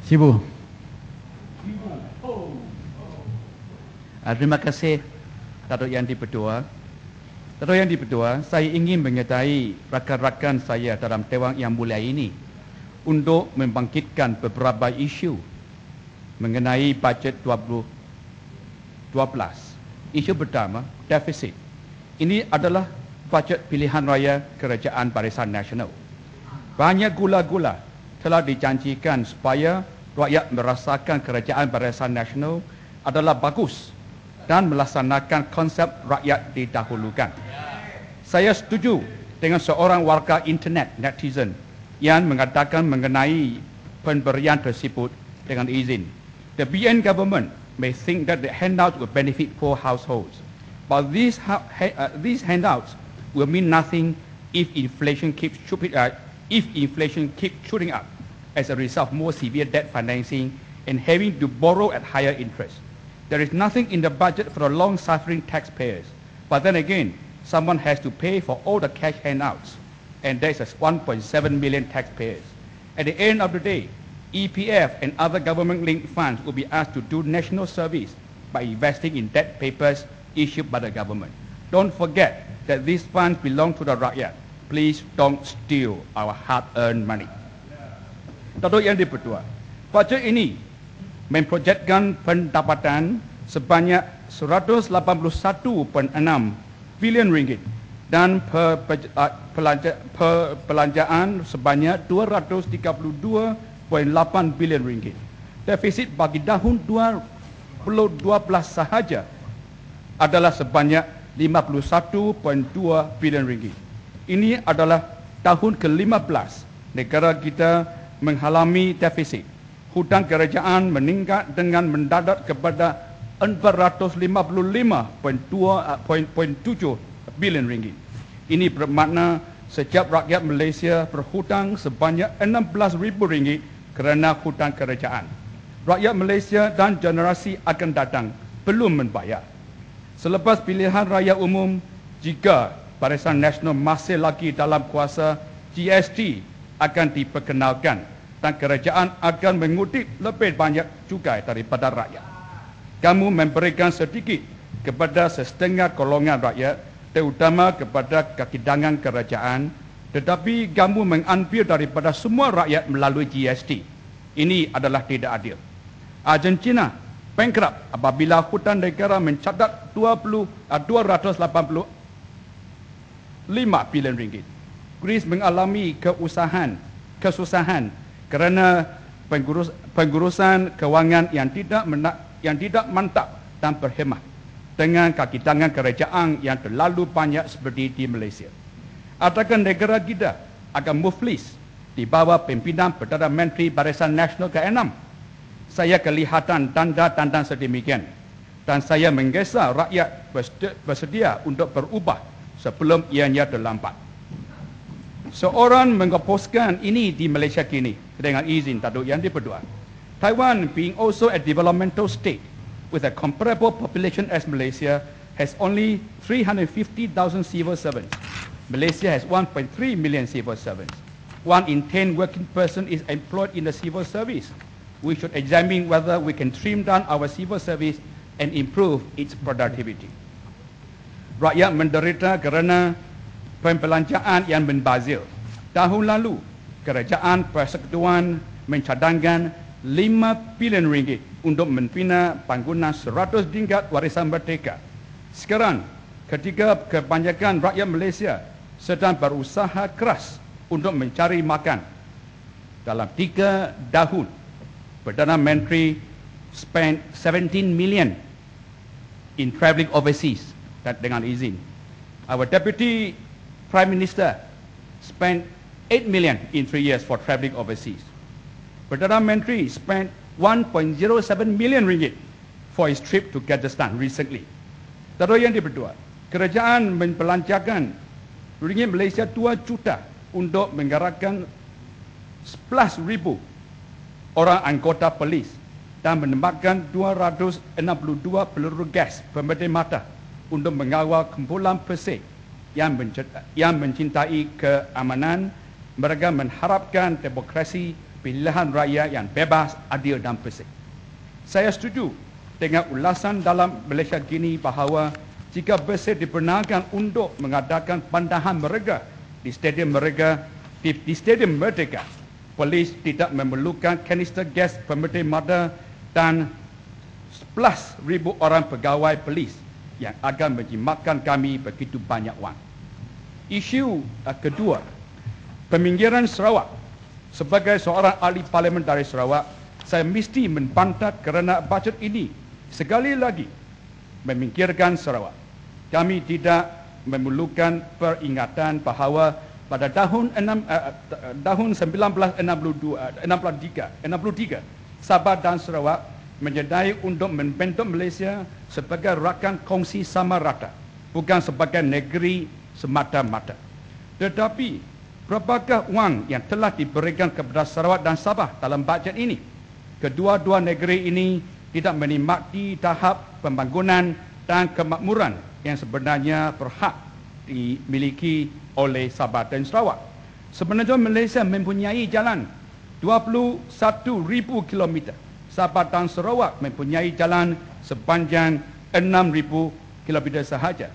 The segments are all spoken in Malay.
Sibu. Terima kasih Datuk Yang di-Pertua. Datuk Yang di-Pertua, saya ingin mengetahui rakan-rakan saya dalam Dewan Yang Mulia ini untuk membangkitkan beberapa isu mengenai bajet 2012. Isu pertama, defisit. Ini adalah bajet pilihan raya Kerajaan Barisan Nasional. Banyak gula-gula telah dijanjikan supaya rakyat merasakan Kerajaan Barisan Nasional adalah bagus dan melaksanakan konsep rakyat didahulukan. Saya setuju dengan seorang warga internet netizen yang mengatakan mengenai pemberian tersebut dengan izin. The BN government may think that the handouts will benefit poor households, but these handouts will mean nothing if inflation keeps shooting up as a result of more severe debt financing and having to borrow at higher interest. There is nothing in the budget for the long-suffering taxpayers. But then again, someone has to pay for all the cash handouts, and there's 1.7 million taxpayers. At the end of the day, EPF and other government-linked funds will be asked to do national service by investing in debt papers issued by the government. Don't forget that these funds belong to the rakyat. Please don't steal our hard-earned money. Datuk Yang di-Pertua, bajet ini memprojekkan pendapatan sebanyak 181.6 bilion ringgit dan perbelanjaan sebanyak 232.8 bilion ringgit. Defisit bagi tahun 2012 sahaja adalah sebanyak 51.2 bilion ringgit. Ini adalah tahun ke-15 negara kita mengalami defisit. Hutang kerajaan meningkat dengan mendadak kepada 455.7 bilion ringgit. Ini bermakna setiap rakyat Malaysia berhutang sebanyak 16,000 ringgit kerana hutang kerajaan. Rakyat Malaysia dan generasi akan datang belum membayar. Selepas pilihan raya umum, jika Barisan Nasional masih lagi dalam kuasa, GST akan diperkenalkan dan kerajaan akan mengutip lebih banyak cukai daripada rakyat. Kamu memberikan sedikit kepada setengah golongan rakyat, terutama kepada kakitangan kerajaan, tetapi kamu mengambil daripada semua rakyat melalui GST. Ini adalah tidak adil. Argentina bankrupt apabila hutang negara mencatat 285 bilion ringgit. Greece mengalami kesusahan kerana pengurusan kewangan yang tidak mantap dan berhemat dengan kaki tangan kerajaan yang terlalu banyak seperti di Malaysia. Adakah negara kita akan muflis di bawah pimpinan Perdana Menteri Barisan Nasional ke-6? Saya kelihatan tanda-tanda sedemikian dan saya menggesa rakyat bersedia untuk berubah sebelum ianya terlambat. Seorang mengopposkan ini di Malaysia kini dengan izin Datuk Yang di-Pertua. Taiwan, being also a developmental state with a comparable population as Malaysia, has only 350,000 civil servants. Malaysia has 1.3 million civil servants. 1 in 10 working person is employed in the civil service. We should examine whether we can trim down our civil service and improve its productivity. Rakyat menderita kerana pembelanjaan yang membazir. Tahun lalu, Kerajaan Persekutuan mencadangkan 5 bilion ringgit untuk membina bangunan 100 tingkat warisan merdeka. Sekarang, ketika kebanyakan rakyat Malaysia sedang berusaha keras untuk mencari makan, dalam 3 tahun, Perdana Menteri spent 17 million in travelling overseas dengan izin. Our Deputy Prime Minister spent 8 million in 3 years for travelling overseas. Perdana Menteri spent 1.07 million ringgit for his trip to Kyrgyzstan recently. Datuk Yang di-Pertua, kerajaan membelanjakan ringgit Malaysia 2 juta untuk menggerakkan 11,000 orang anggota polis dan menembakkan 262 peluru gas pemedih mata untuk mengawal kumpulan pesik yang mencintai keamanan. Mereka mengharapkan demokrasi pilihan raya yang bebas, adil dan bersih. Saya setuju dengan ulasan dalam Malaysia Gini bahawa jika bersih dibenarkan untuk mengadakan pandangan mereka di stadium mereka, di stadium Merdeka, polis tidak memerlukan kanister gas pemedih mata dan 11,000 orang pegawai polis yang akan menjimatkan kami begitu banyak wang. Isu kedua, peminggiran Sarawak. Sebagai seorang ahli parlimen dari Sarawak, saya mesti membantah kerana bajet ini sekali lagi memingkirkan Sarawak. Kami tidak memerlukan peringatan bahawa pada tahun 1963, Sabah dan Sarawak menyedai untuk membentuk Malaysia sebagai rakan kongsi sama rata, bukan sebagai negeri semata-mata. Tetapi, berapakah wang yang telah diberikan kepada Sarawak dan Sabah dalam bajet ini? Kedua-dua negeri ini tidak menikmati tahap pembangunan dan kemakmuran yang sebenarnya berhak dimiliki oleh Sabah dan Sarawak. Sebenarnya Malaysia mempunyai jalan 21,000 kilometer. Sabah dan Sarawak mempunyai jalan sepanjang 6,000 kilometer sahaja.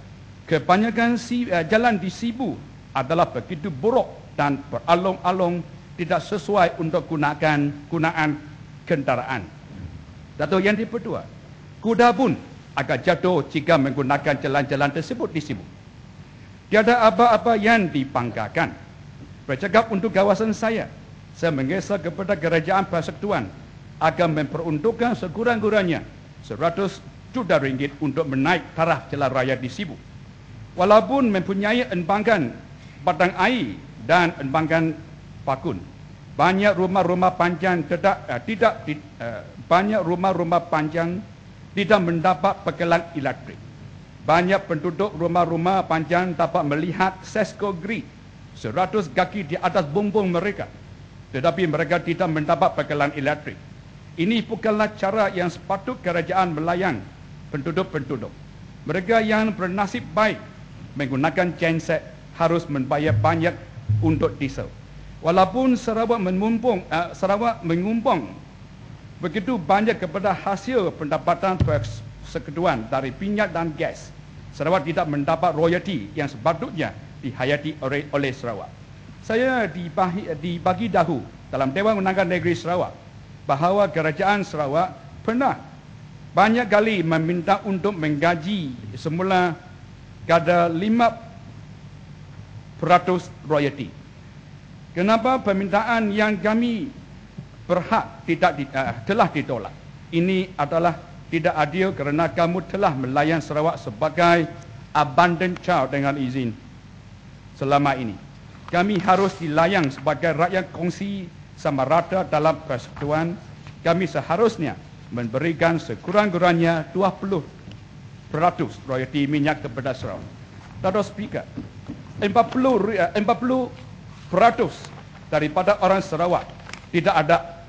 Kebanyakan jalan di Sibu adalah begitu buruk dan beralung-alung, tidak sesuai untuk gunaan kendaraan. Dato' yang kedua, kuda pun akan jatuh jika menggunakan jalan-jalan tersebut di Sibu. Tiada apa-apa yang dibanggakan. Bercakap untuk kawasan saya mengesah kepada Kerajaan Persekutuan akan memperuntukkan sekurang-kurangnya 100 juta ringgit untuk menaik taraf jalan raya di Sibu. Walaupun mempunyai embangan padang air dan embangan pakun, banyak rumah-rumah panjang tidak mendapat pekelan elektrik. Banyak penduduk rumah-rumah panjang dapat melihat Sesko Grid 100 kaki di atas bumbung mereka, tetapi mereka tidak mendapat pekelan elektrik. Ini bukanlah cara yang sepatut kerajaan melayang penduduk-penduduk. Mereka yang bernasib baik menggunakan genset harus membayar banyak untuk diesel. Walaupun Sarawak mengumpung begitu banyak kepada hasil pendapatan persekutuan dari minyak dan gas, Sarawak tidak mendapat royalti yang sepatutnya dihayati oleh Sarawak. Saya dibagi dahulu dalam Dewan Undangan Negeri Sarawak bahawa Kerajaan Sarawak pernah banyak kali meminta untuk menggaji semula kadar 5% royalti. Kenapa permintaan yang kami berhak telah ditolak? Ini adalah tidak adil kerana kamu telah melayan Sarawak sebagai abandoned child dengan izin selama ini. Kami harus dilayang sebagai rakyat kongsi sama rata dalam persekutuan. Kami seharusnya memberikan sekurang-kurangnya 20% royalti minyak kepada Sarawak. Dato' Speaker, 40% daripada orang Sarawak tidak ada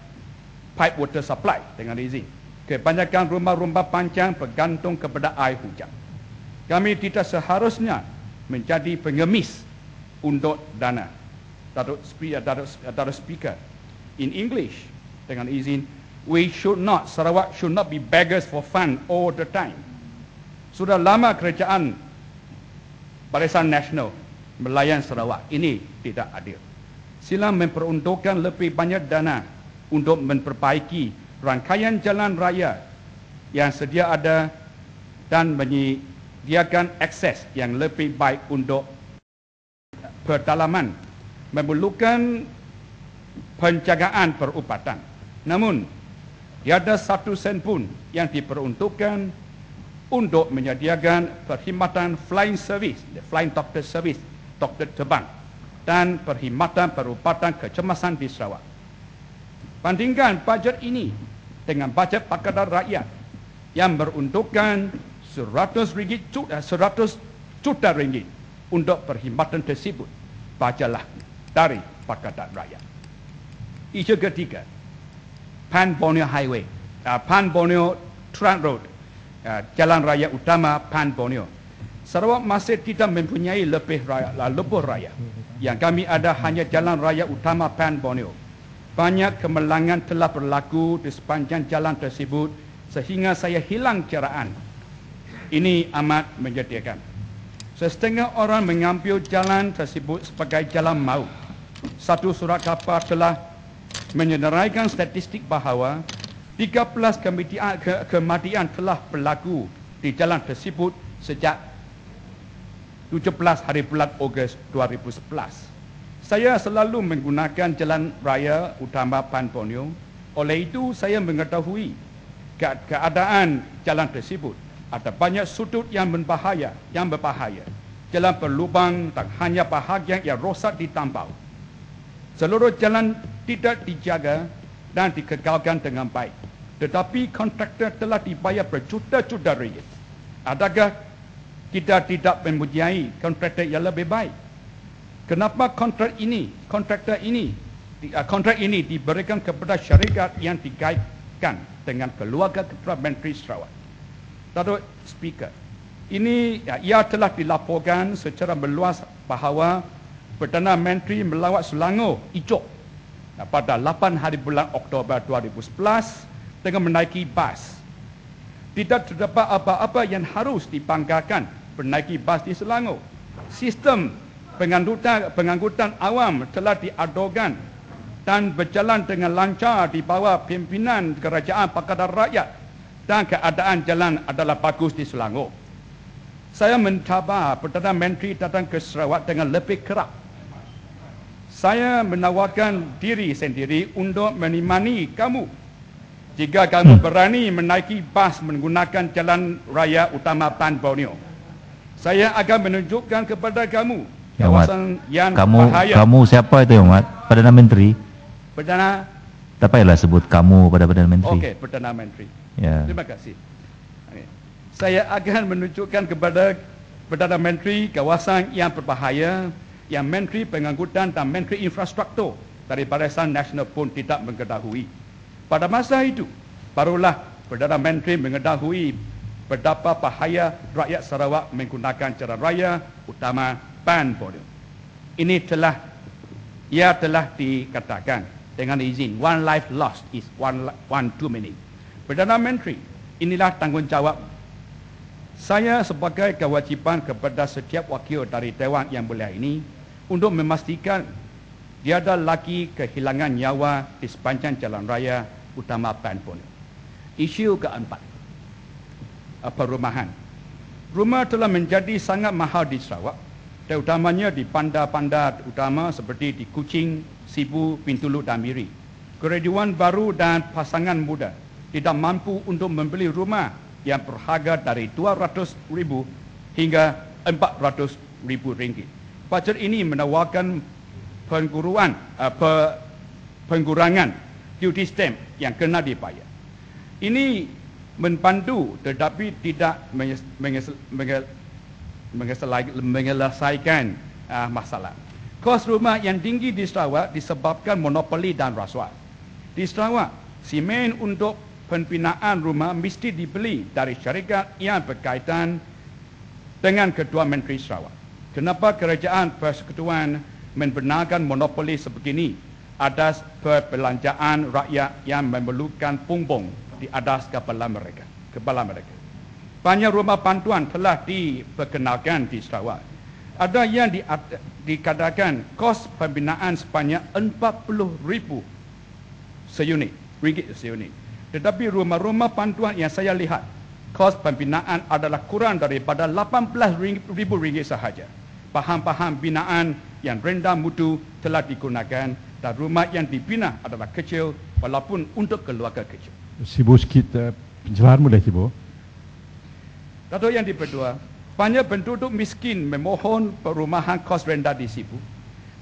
pipe water supply dengan izin. Kebanyakan rumah-rumah panjang bergantung kepada air hujan. Kami tidak seharusnya menjadi pengemis untuk dana. Dato' Speaker, in English, dengan izin, Sarawak should not be beggars for fun all the time. Sudah lama kerajaan Barisan Nasional melayan Sarawak. Ini tidak adil. Sila memperuntukkan lebih banyak dana untuk memperbaiki rangkaian jalan raya yang sedia ada dan menyediakan akses yang lebih baik untuk pedalaman, memerlukan penjagaan perubatan. Namun, tiada satu sen pun yang diperuntukkan untuk menyediakan perkhidmatan flying service, flying doctor service, doktor terbang, dan perkhidmatan perubatan kecemasan di Sarawak. Bandingkan bajet ini dengan bajet Pakatan Rakyat yang beruntukkan 100 juta ringgit untuk perkhidmatan tersebut. Bacalah dari Pakatan Rakyat. Isu ketiga, Pan Borneo Highway, Pan Borneo Trunk Road, jalan raya utama Pan Borneo. Sarawak masih tidak mempunyai lebuh raya. Yang kami ada hanya jalan raya utama Pan Borneo. Banyak kemalangan telah berlaku di sepanjang jalan tersebut sehingga saya hilang ceraan. Ini amat menyedihkan. Setengah orang mengambil jalan tersebut sebagai jalan maut. Satu surat khabar telah menyederaikan statistik bahawa 13 kematian telah berlaku di jalan tersebut sejak 17 hari bulan Ogos 2011. Saya selalu menggunakan jalan raya utama Pan Borneo. Oleh itu, saya mengetahui keadaan jalan tersebut. Ada banyak sudut yang berbahaya. Jalan berlubang dan hanya bahagian yang rosak ditambal. Seluruh jalan tidak dijaga dan dikekalkan dengan baik. Tetapi kontraktor telah dibayar berjuta-juta ringgit. Adakah kita tidak mempunyai kontraktor yang lebih baik? Kenapa kontrak ini diberikan kepada syarikat yang dikaitkan dengan keluarga Ketua Menteri Sarawak? Datuk Speaker, ia telah dilaporkan secara meluas bahawa Perdana Menteri melawat Selangor Icuk pada 8 hari bulan Oktober 2011 dengan menaiki bas. Tidak terdapat apa-apa yang harus dibanggakan menaiki bas di Selangor. Sistem pengangkutan awam telah diadokan dan berjalan dengan lancar di bawah pimpinan Kerajaan Pakatan Rakyat dan keadaan jalan adalah bagus di Selangor. Saya mencabar Perdana Menteri datang ke Sarawak dengan lebih kerap. Saya menawarkan diri sendiri untuk menemani kamu jika kamu berani menaiki bas menggunakan jalan raya utama Pan Borneo. Saya akan menunjukkan kepada kamu kawasan yang bahaya. Kamu siapa itu, Mat? Perdana Menteri? Perdana. Tak payahlah sebut kamu pada Perdana Menteri. Okey, Perdana Menteri. Ya. Terima kasih. Saya akan menunjukkan kepada Perdana Menteri kawasan yang berbahaya yang Menteri Pengangkutan dan Menteri Infrastruktur dari Barisan Nasional pun tidak mengetahui. Pada masa itu, barulah Perdana Menteri mengetahui betapa bahaya rakyat Sarawak menggunakan jalan raya utama Pan Borneo. Ia telah dikatakan dengan izin, one life lost is one too many. Perdana Menteri, inilah tanggungjawab saya sebagai kewajipan kepada setiap wakil dari Dewan Yang Mulia ini untuk memastikan tiada lagi kehilangan nyawa di sepanjang jalan raya utama Pan Borneo. Isu keempat, perumahan. Rumah telah menjadi sangat mahal di Sarawak, terutamanya di bandar-bandar utama seperti di Kuching, Sibu, Bintulu dan Miri. Graduan baru dan pasangan muda tidak mampu untuk membeli rumah yang berharga dari RM200,000 hingga RM400,000. Bajet ini menawarkan pengurangan duty stamp yang kena dibayar. Ini membantu tetapi tidak menyelesaikan masalah. Kos rumah yang tinggi di Sarawak disebabkan monopoli dan rasuah. Di Sarawak, simen untuk pembinaan rumah mesti dibeli dari syarikat yang berkaitan dengan Ketua Menteri Sarawak. Kenapa Kerajaan Persekutuan membenarkan monopoli sebegini atas perbelanjaan rakyat yang memerlukan pumbung di atas kepala mereka? Banyak rumah bantuan telah diperkenalkan di Sarawak. Ada yang dikatakan kos pembinaan sebanyak RM40,000 seunit. Tetapi rumah-rumah bantuan yang saya lihat, kos pembinaan adalah kurang daripada RM18,000 sahaja. Bahan-bahan binaan yang rendah mutu telah digunakan dan rumah yang dibina adalah kecil walaupun untuk keluarga kecil. Sibu sikit pencerahan boleh, Sibu? Datuk yang di-kedua, banyak penduduk miskin memohon perumahan kos rendah di Sibu.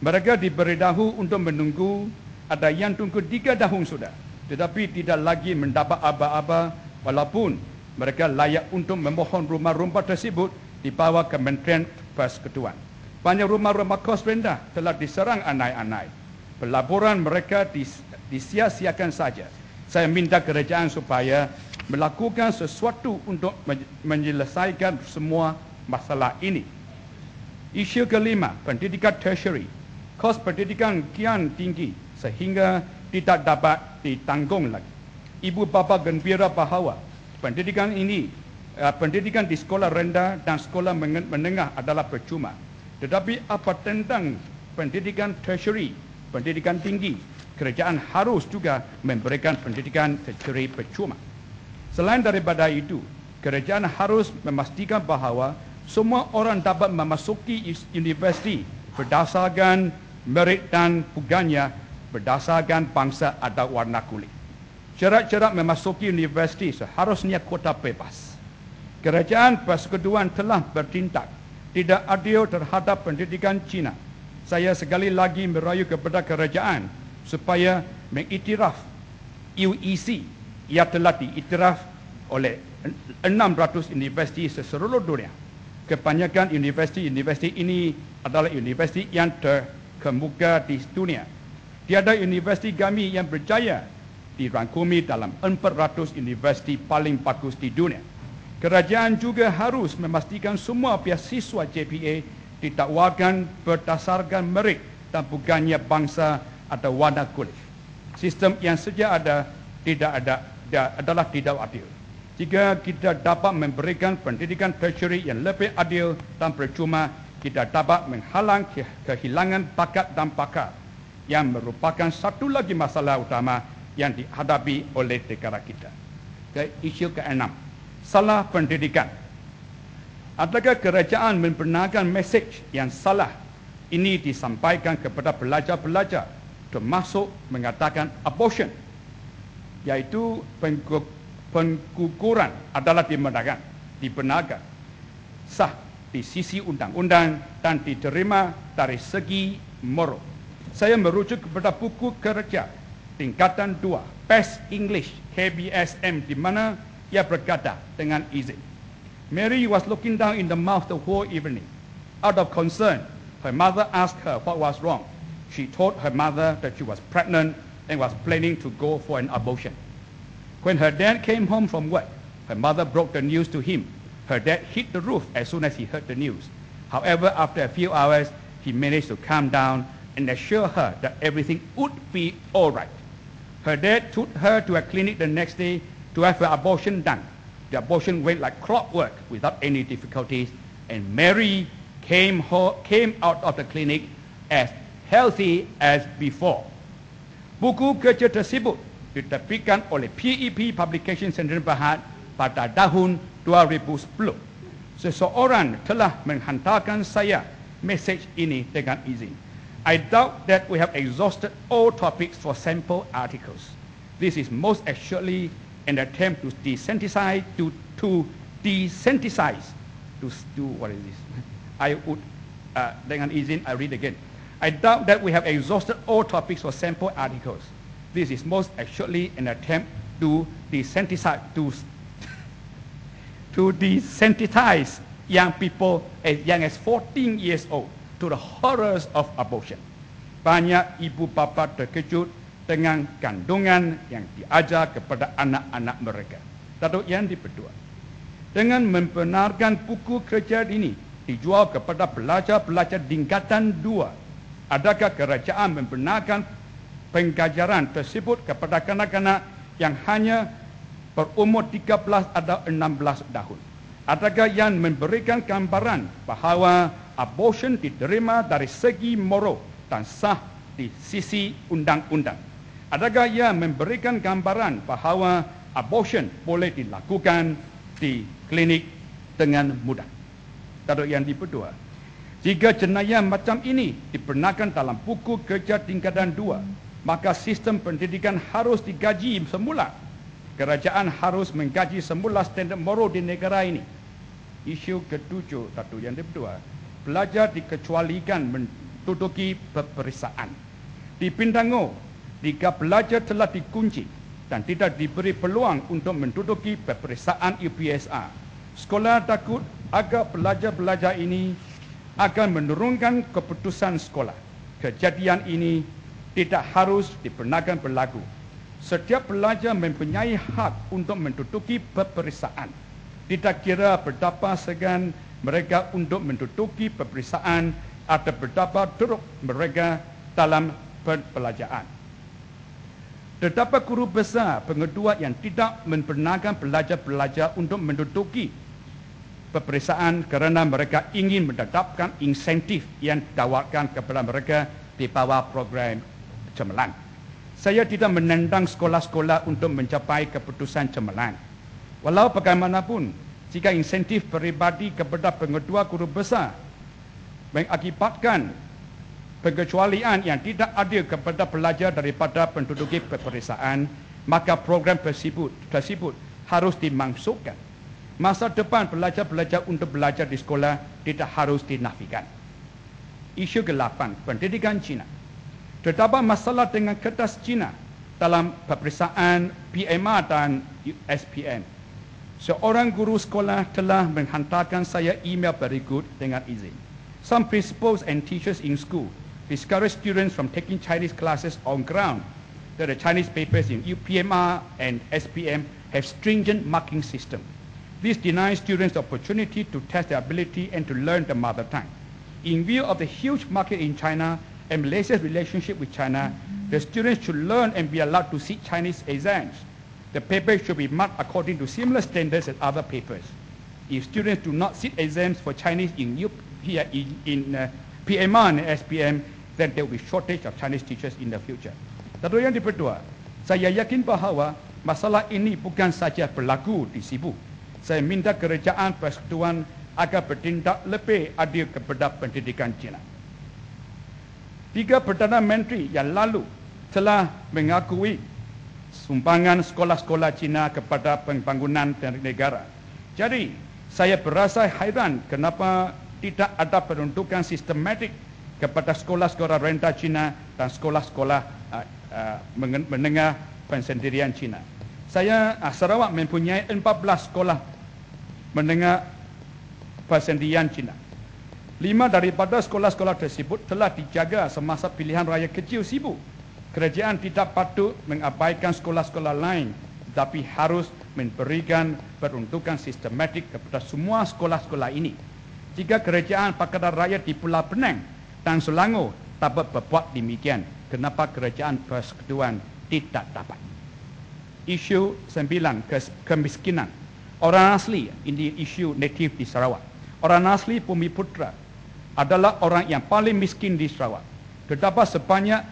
Mereka diberitahu untuk menunggu, ada yang tunggu 3 tahun sudah, tetapi tidak lagi mendapat apa-apa walaupun mereka layak untuk memohon rumah-rumah tersebut di bawah Kementerian Persekutuan. Banyak rumah-rumah kos rendah telah diserang anai-anai. Pelaburan mereka disia-siakan saja. Saya minta kerajaan supaya melakukan sesuatu untuk menyelesaikan semua masalah ini. Isu kelima, pendidikan tertiary. Kos pendidikan kian tinggi sehingga tidak dapat ditanggung lagi. Ibu bapa gembira bahawa pendidikan di sekolah rendah dan sekolah menengah adalah percuma. Tetapi apa tentang pendidikan tertiary, pendidikan tinggi? Kerajaan harus juga memberikan pendidikan tertiary percuma. Selain daripada itu, kerajaan harus memastikan bahawa semua orang dapat memasuki universiti berdasarkan merit dan bukannya berdasarkan bangsa atau warna kulit. Syarat-syarat memasuki universiti seharusnya kuota bebas. Kerajaan Persekutuan telah bertindak tidak adil terhadap pendidikan Cina. Saya sekali lagi merayu kepada kerajaan supaya mengiktiraf UEC yang telah diiktiraf oleh 600 universiti seluruh dunia. Kebanyakan universiti ini adalah universiti yang terkemuka di dunia. Tiada universiti kami yang berjaya dirangkumi dalam 400 universiti paling bagus di dunia. Kerajaan juga harus memastikan semua beasiswa JPA ditawarkan berdasarkan merit dan bukannya bangsa atau warna kulit. Sistem yang sedia ada adalah tidak adil. Jika kita dapat memberikan pendidikan tertiary yang lebih adil dan percuma, kita dapat menghalang kehilangan bakat dan pakar yang merupakan satu lagi masalah utama yang dihadapi oleh negara kita. Isu ke-6, salah pendidikan. Adakah kerajaan membenarkan mesej yang salah ini disampaikan kepada pelajar-pelajar termasuk mengatakan abortion, iaitu pengguguran adalah dibenarkan sah di sisi undang-undang dan diterima dari segi moral. Saya merujuk kepada buku kerja tingkatan 2 Best English KBSM di mana ia berkata dengan izin, Mary was looking down in the mouth the whole evening. Out of concern, her mother asked her what was wrong. She told her mother that she was pregnant and was planning to go for an abortion. When her dad came home from work, her mother broke the news to him. Her dad hit the roof as soon as he heard the news. However, after a few hours, he managed to calm down and assure her that everything would be all right. Her dad took her to a clinic the next day to have her abortion done. The abortion went like clockwork without any difficulties, and Mary came out of the clinic as healthy as before. Buku kerja tersebut diterbitkan oleh PEP Publication Center Berhad pada tahun 2010. Seseorang telah menghantarkan saya mesej ini dengan izin. I doubt that we have exhausted all topics for sample articles. This is most assuredly an attempt to desensitize, what is this? I would, dengan izin, I read again. I doubt that we have exhausted all topics for sample articles. This is most assuredly an attempt to desensitize, young people as young as 14 years old to the horrors of abortion. Banyak ibu bapa terkejut dengan kandungan yang diajar kepada anak-anak mereka. Lalu yang kedua, dengan membenarkan buku kerja ini dijual kepada pelajar-pelajar tingkatan 2, adakah kerajaan membenarkan pengajaran tersebut kepada kanak-kanak yang hanya berumur 13 atau 16 tahun? Adakah yang memberikan gambaran bahawa abortion diterima dari segi moral dan sah di sisi undang-undang? Adakah ia memberikan gambaran bahawa abortion boleh dilakukan di klinik dengan mudah? Lalu yang kedua, jika jenayah macam ini dibenarkan dalam buku kerja tingkatan 2, maka sistem pendidikan harus digaji semula. Kerajaan harus menggaji semula standard moral di negara ini. Isu ke-7, yang kedua, pelajar dikecualikan menduduki peperiksaan. Di Pindango, 3 pelajar telah dikunci dan tidak diberi peluang untuk menduduki peperiksaan UPSR. Sekolah takut agar pelajar-pelajar ini akan menurunkan keputusan sekolah. Kejadian ini tidak harus dibenarkan berlaku. Setiap pelajar mempunyai hak untuk menduduki peperiksaan. Tidak kira betapa segan mereka untuk menduduki peperiksaan atau betapa teruk mereka dalam pembelajaran. Terdapat guru besar pengedua yang tidak membenarkan pelajar-pelajar untuk menduduki peperiksaan kerana mereka ingin menetapkan insentif yang ditawarkan kepada mereka di bawah program cemerlang. Saya tidak menentang sekolah-sekolah untuk mencapai keputusan cemerlang. Walau bagaimanapun, jika insentif peribadi kepada pengedua guru besar mengakibatkan pengecualian yang tidak adil kepada pelajar daripada penduduki peperiksaan, maka program tersebut harus dimaksudkan. Masa depan pelajar-pelajar untuk belajar di sekolah tidak harus dinafikan. Isu ke-8, pendidikan Cina. Terdapat masalah dengan kertas Cina dalam peperiksaan PMR dan SPM. Seorang guru sekolah telah menghantarkan saya email berikut dengan izin. Some principals and teachers in school discourage students from taking Chinese classes on ground that the Chinese papers in PMR and SPM have stringent marking system. This denies students the opportunity to test their ability and to learn the mother tongue. In view of the huge market in China and Malaysia's relationship with China, the students should learn and be allowed to sit Chinese exams. The papers should be marked according to similar standards as other papers. If students do not sit exams for Chinese in PMR and SPM, then there will be shortage of Chinese teachers in the future. Lalu yang kedua, saya yakin bahawa masalah ini bukan saja berlaku di Sibu. Saya minta kerajaan persekutuan agar bertindak lebih adil kepada pendidikan Cina. 3 Perdana Menteri yang lalu telah mengakui sumbangan sekolah-sekolah Cina kepada pembangunan negara. Jadi, saya berasa hairan kenapa tidak ada peruntukan sistematik kepada sekolah-sekolah rendah Cina dan sekolah-sekolah menengah pensendirian Cina. Sarawak mempunyai 14 sekolah menengah pensendirian Cina. 5 daripada sekolah-sekolah tersebut telah dijaga semasa pilihan raya kecil Sibu. Kerajaan tidak patut mengabaikan sekolah-sekolah lain, tetapi harus memberikan peruntukan sistematik kepada semua sekolah-sekolah ini. Jika kerajaan Pakatan Rakyat di Pulau Penang dan Selangor dapat berbuat demikian, kenapa kerajaan persekutuan tidak dapat? Isu 9, kemiskinan. Orang asli, ini isu native di Sarawak. Orang asli Bumiputera adalah orang yang paling miskin di Sarawak. Terdapat sebanyak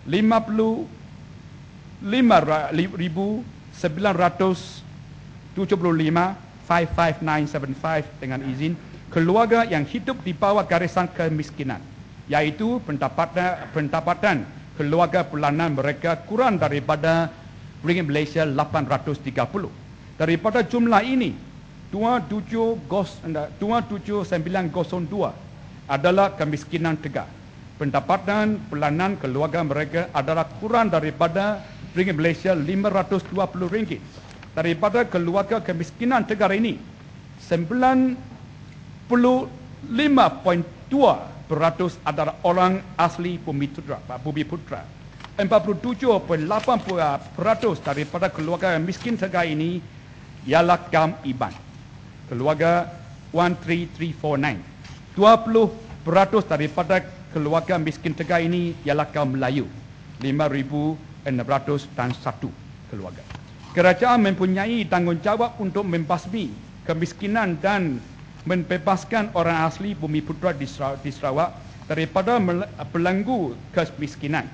55,975 dengan izin keluarga yang hidup di bawah garisan kemiskinan, iaitu pendapatan keluarga bulanan mereka kurang daripada ringgit Malaysia 830. Daripada jumlah ini, 27902 adalah kemiskinan tegak. Pendapatan bulanan keluarga mereka adalah kurang daripada ringgit Malaysia 520 ringgit. Daripada keluarga kemiskinan tegak ini, 95.2% adalah orang asli Bumiputera. 47.8% daripada keluarga miskin tegak ini ialah kaum Iban. Keluarga 13349. 20% daripada keluarga miskin tegak ini ialah kaum Melayu. 5,601 keluarga. Kerajaan mempunyai tanggungjawab untuk membasmi kemiskinan dan membebaskan orang asli Bumiputera di Sarawak daripada belenggu kemiskinan.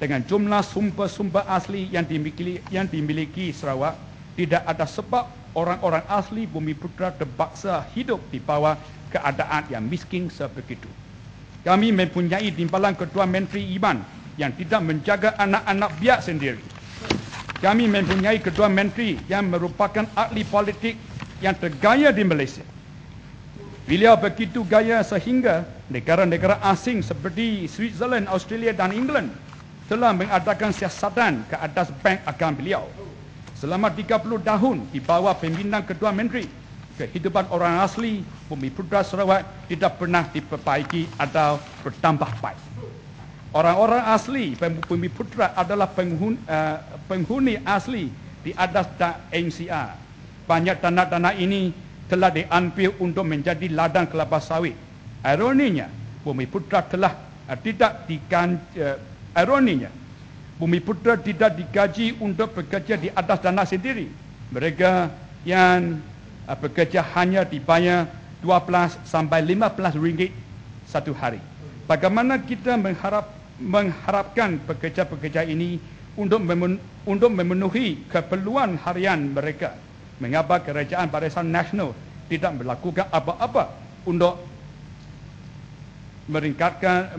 Dengan jumlah sumber-sumber asli yang dimiliki Sarawak, tidak ada sebab orang-orang asli Bumiputera terpaksa hidup di bawah keadaan yang miskin sebegitu. Kami mempunyai timbalan Ketua Menteri Iban yang tidak menjaga anak-anak biak sendiri. Kami mempunyai Ketua Menteri yang merupakan ahli politik yang tergaya di Malaysia. Beliau begitu gaya sehingga negara-negara asing seperti Switzerland, Australia dan England telah mengadakan siasatan ke atas bank akaun beliau. Selama 30 tahun di bawah pimpinan Ketua Menteri, kehidupan orang asli Bumiputera Sarawak tidak pernah diperbaiki atau bertambah baik. Orang-orang asli Bumiputera adalah penghuni asli di atas NCR. Banyak tanah-tanah ini telah diambil untuk menjadi ladang kelapa sawit. Ironinya, Bumiputera Bumiputera tidak digaji untuk bekerja di atas dana sendiri. Mereka yang bekerja hanya dibayar 12 sampai 15 ringgit satu hari. Bagaimana kita mengharapkan pekerja-pekerja ini untuk memenuhi keperluan harian mereka? Mengapa Kerajaan Barisan Nasional tidak melakukan apa-apa untuk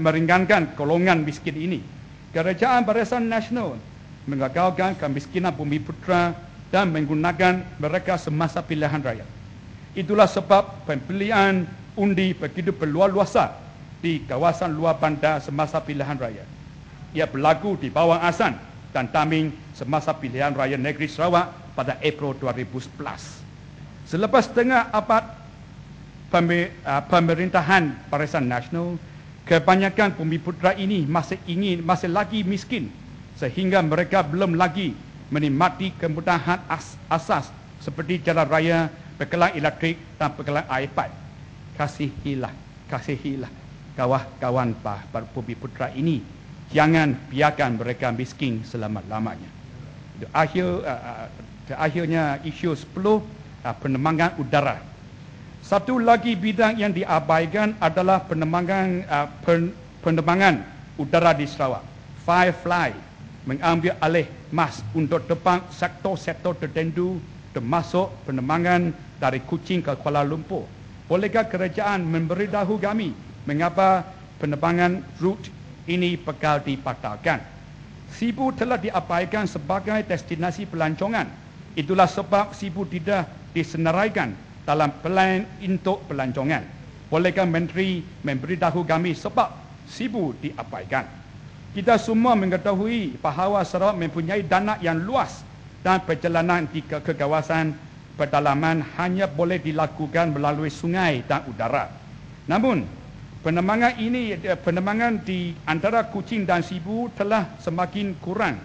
meringankan golongan miskin ini? Kerajaan Barisan Nasional mengagalkan kemiskinan Bumiputera dan menggunakan mereka semasa pilihan raya. Itulah sebab pembelian undi begitu berluas-luasan di kawasan luar bandar semasa pilihan raya. Ia berlaku di Bawang Asan dan Taming semasa pilihan raya negeri Sarawak pada April 2011. Selepas setengah abad pemerintahan Barisan Nasional, kebanyakan Bumiputera ini masih lagi miskin sehingga mereka belum lagi menikmati kemudahan asas seperti jalan raya, bekalan elektrik dan bekalan air pipe. Kasihilah kawan-kawan Bumiputera ini. Jangan biarkan mereka miskin selama-lamanya. Akhirnya isu 10, penemangan udara. Satu lagi bidang yang diabaikan adalah penerbangan udara di Sarawak. Firefly mengambil alih MAS untuk terbang sektor-sektor tertentu termasuk penerbangan dari Kuching ke Kuala Lumpur. Bolehkah kerajaan memberitahu kami mengapa penerbangan rute ini bakal dibatalkan? Sibu telah diabaikan sebagai destinasi pelancongan. Itulah sebab Sibu tidak disenaraikan dalam plan untuk pelancongan. Bolehkah Menteri memberitahu kami sebab Sibu diabaikan? Kita semua mengetahui bahawa Sarawak mempunyai dana yang luas dan perjalanan ke kawasan pedalaman hanya boleh dilakukan melalui sungai dan udara. Namun, penerbangan di antara Kuching dan Sibu telah semakin kurang.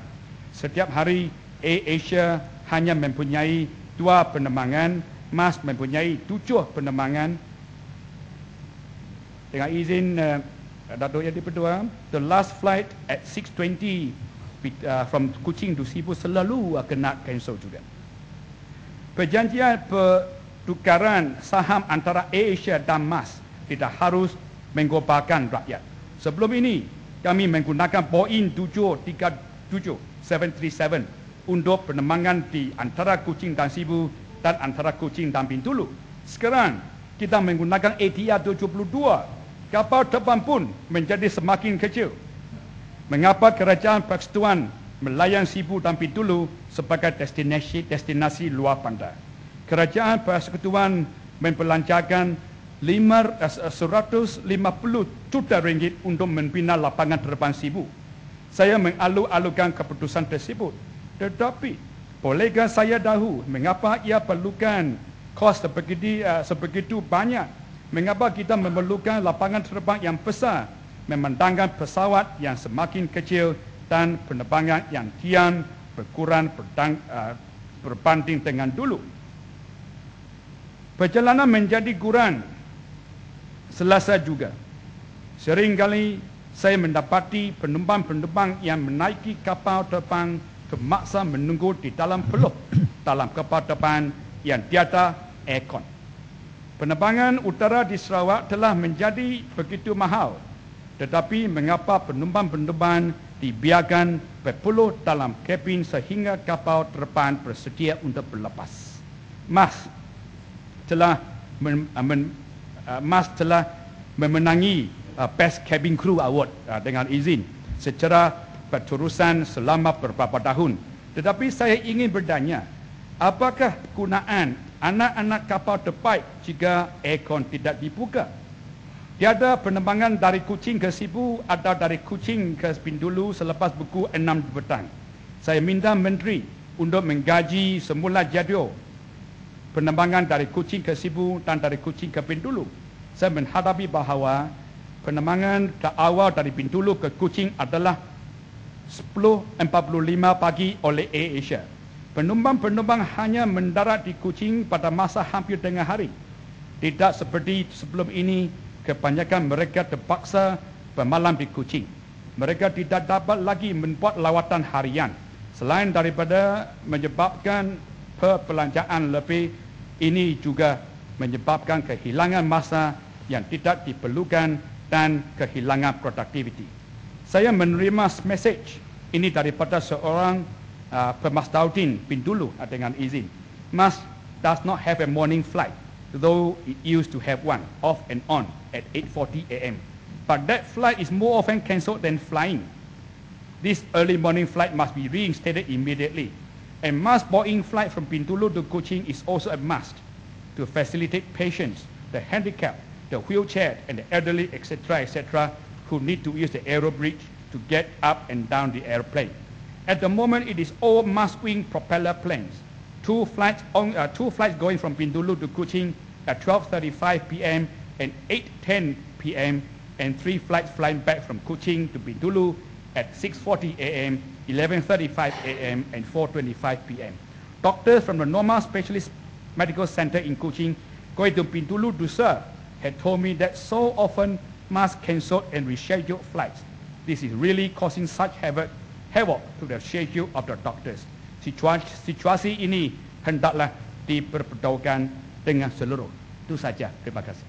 Setiap hari AirAsia hanya mempunyai 2 penerbangan, MAS mempunyai 7 penerbangan. Dengan izin Datuk Yang di-Pertua, the last flight at 6:20 from Kuching to Sibu selalu kena cancel juga. Perjanjian pertukaran saham antara AirAsia dan MAS tidak harus menggobarkan rakyat. Sebelum ini, kami menggunakan Boeing 737 untuk penerbangan di antara Kuching dan Sibu dan antara Kuching dan Bintulu. Sekarang, kita menggunakan ATR 72. Kapal terbang pun menjadi semakin kecil. Mengapa Kerajaan Persekutuan melayan Sibu dan Bintulu sebagai destinasi luar bandar? Kerajaan Persekutuan membelanjakan 150 juta ringgit untuk membina lapangan terbang Sibu. Saya mengalu-alukan keputusan tersebut. Tetapi, bolehkah saya tahu mengapa ia perlukan kos sebegitu banyak? Mengapa kita memerlukan lapangan terbang yang besar memandangkan pesawat yang semakin kecil dan penerbangan yang kian berkurang berbanding dengan dulu? Perjalanan menjadi kurang selasa juga. Seringkali saya mendapati penumpang-penumpang yang menaiki kapal terbang terpaksa menunggu di dalam peluk dalam kapal terbang yang tiada aircon. Penerbangan udara di Sarawak telah menjadi begitu mahal, tetapi mengapa penumpang-penumpang dibiarkan berpuluh dalam kabin sehingga kapal terbang bersedia untuk berlepas? MAS telah memenangi Best Cabin Crew Award dengan izin secara berterusan selama beberapa tahun. Tetapi saya ingin bertanya, apakah gunaan anak-anak kapal terbaik jika aircon tidak dibuka? Tiada penerbangan dari Kuching ke Sibu atau dari Kuching ke Bintulu selepas pukul 6 petang. Saya minta Menteri untuk menggaji semula jadual penerbangan dari Kuching ke Sibu dan dari Kuching ke Bintulu. Saya menghadapi bahawa penerbangan awal dari Bintulu ke Kuching adalah 10.45 pagi oleh AirAsia. Penumpang-penumpang hanya mendarat di Kuching pada masa hampir tengah hari. Tidak seperti sebelum ini, kebanyakan mereka terpaksa bermalam di Kuching. mereka tidak dapat lagi membuat lawatan harian. Selain daripada menyebabkan perbelanjaan lebih, ini juga menyebabkan kehilangan masa yang tidak diperlukan dan kehilangan produktiviti. Saya menerima message ini daripada seorang pemasdaudin Bintulu dengan izin. Mas does not have a morning flight, though it used to have one off and on at 8:40 a.m. But that flight is more often cancelled than flying. This early morning flight must be reinstated immediately. A mass boarding flight from Bintulu to Kuching is also a must to facilitate patients, the handicapped, the wheelchair, and the elderly, etc., etc., who need to use the aero bridge to get up and down the airplane. At the moment, it is all mass-wing propeller planes. Two flights going from Bintulu to Kuching at 12:35 p.m. and 8:10 p.m., and 3 flights flying back from Kuching to Bintulu at 6:40 a.m., 11:35 a.m. and 4:25 p.m. Doctors from the Norma Specialist Medical Center in Kuching going to Bintulu to serve had told me that so often must cancel and reschedule flights. This is really causing such havoc to the schedule of the doctors. Situasi ini hendaklah diperberitahukan dengan seluruh. Itu saja. Terima kasih.